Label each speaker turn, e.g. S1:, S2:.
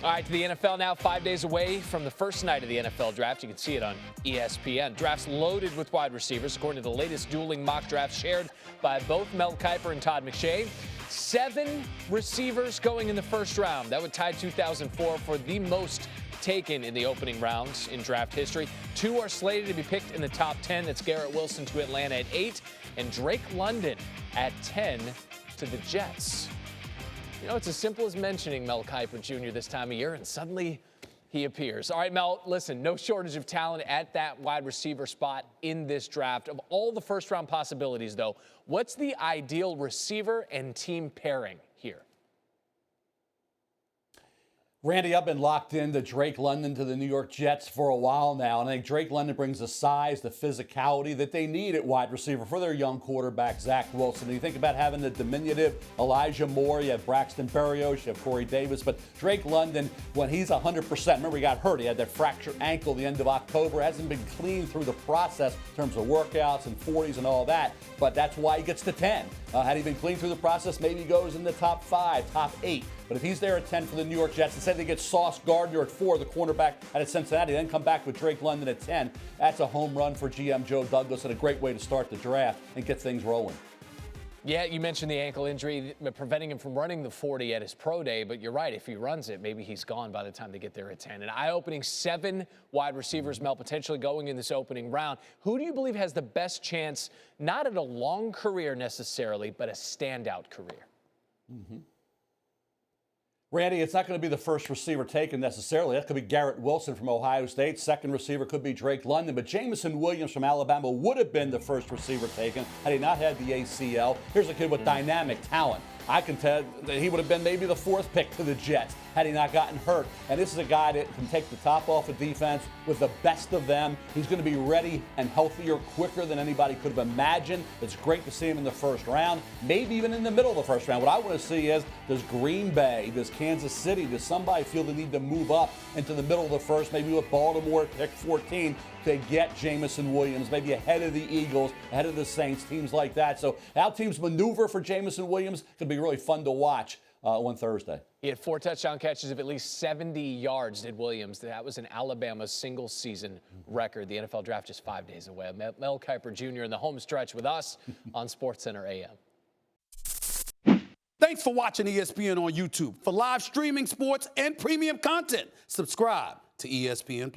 S1: All right, to the NFL now, 5 days away from the first night of the NFL draft. You can see it on ESPN. Drafts loaded with wide receivers, according to the latest dueling mock draft shared by both Mel Kiper and Todd McShay. 7 receivers going in the first round. That would tie 2004 for the most taken in the opening rounds in draft history. 2 are slated to be picked in the top 10. That's Garrett Wilson to Atlanta at 8 and Drake London at 10 to the Jets. You know, it's as simple as mentioning Mel Kiper Jr. this time of year, and suddenly he appears. All right, Mel, listen, no shortage of talent at that wide receiver spot in this draft. Of all the first-round possibilities, though, what's the ideal receiver and team pairing here?
S2: Randy, I've been locked into Drake London to the New York Jets for a while now, and I think Drake London brings the size, the physicality that they need at wide receiver for their young quarterback, Zach Wilson. And you think about having the diminutive Elijah Moore, you have Braxton Berrios, you have Corey Davis, but Drake London, when he's 100%, remember he got hurt, he had that fractured ankle the end of October, hasn't been clean through the process in terms of workouts and 40s and all that, but that's why he gets to 10. Had he been clean through the process, maybe he goes in the top 5, top 8. But if he's there at 10 for the New York Jets, and say they get Sauce Gardner at 4, the cornerback out of Cincinnati, then come back with Drake London at 10, that's a home run for GM Joe Douglas and a great way to start the draft and get things rolling.
S1: Yeah, you mentioned the ankle injury preventing him from running the 40 at his pro day, but you're right. If he runs it, maybe he's gone by the time they get there at 10. An eye-opening 7 wide receivers, Mel, potentially going in this opening round. Who do you believe has the best chance, not at a long career necessarily, but a standout career?
S2: Randy, it's not going to be the first receiver taken necessarily. That could be Garrett Wilson from Ohio State. Second receiver could be Drake London. But Jameson Williams from Alabama would have been the first receiver taken had he not had the ACL. Here's a kid with dynamic talent. I can tell that he would have been maybe the 4th pick to the Jets had he not gotten hurt. And this is a guy that can take the top off of defense with the best of them. He's going to be ready and healthier quicker than anybody could have imagined. It's great to see him in the first round, maybe even in the middle of the first round. What I want to see is, does Green Bay, does Kansas City, does somebody feel the need to move up into the middle of the first, maybe with Baltimore at pick 14, to get Jameson Williams, maybe ahead of the Eagles, ahead of the Saints, teams like that. So how teams maneuver for Jameson Williams could be really fun to watch on Thursday.
S1: He had 4 touchdown catches of at least 70 yards, did Williams. That was an Alabama single-season record. The NFL draft just 5 days away. Mel Kiper Jr. in the home stretch with us on SportsCenter AM.
S3: Thanks for watching ESPN on YouTube. For live streaming sports and premium content, subscribe to ESPN+.